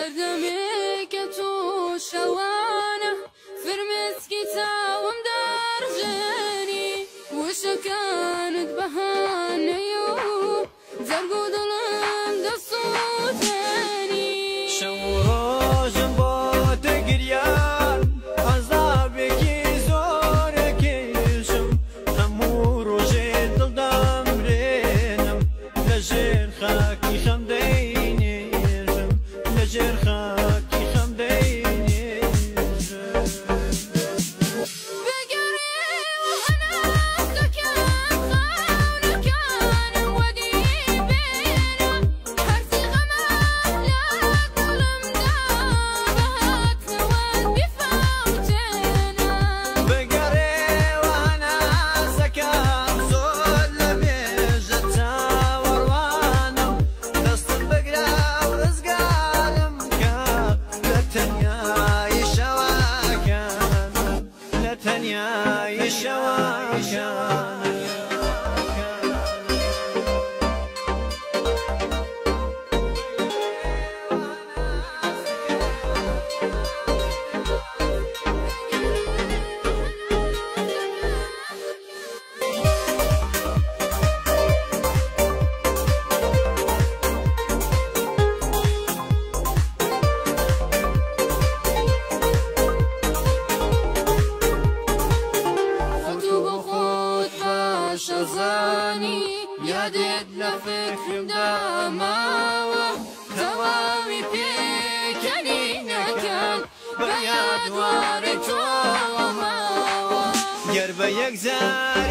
بردمك تو شوانه فرمسكي تاوم دار جاني وش كانت بهانيو زرقو ظلم دصوتاني شورو جنبو تقريان عذابك زورك يشم همور وجيد دمرينم لجير خاكي خمديني لجير خاكي خمديني شزاني يدد لفكر دماوة دوامي بيكني نكال بياد وارد وماوة قرب يكزار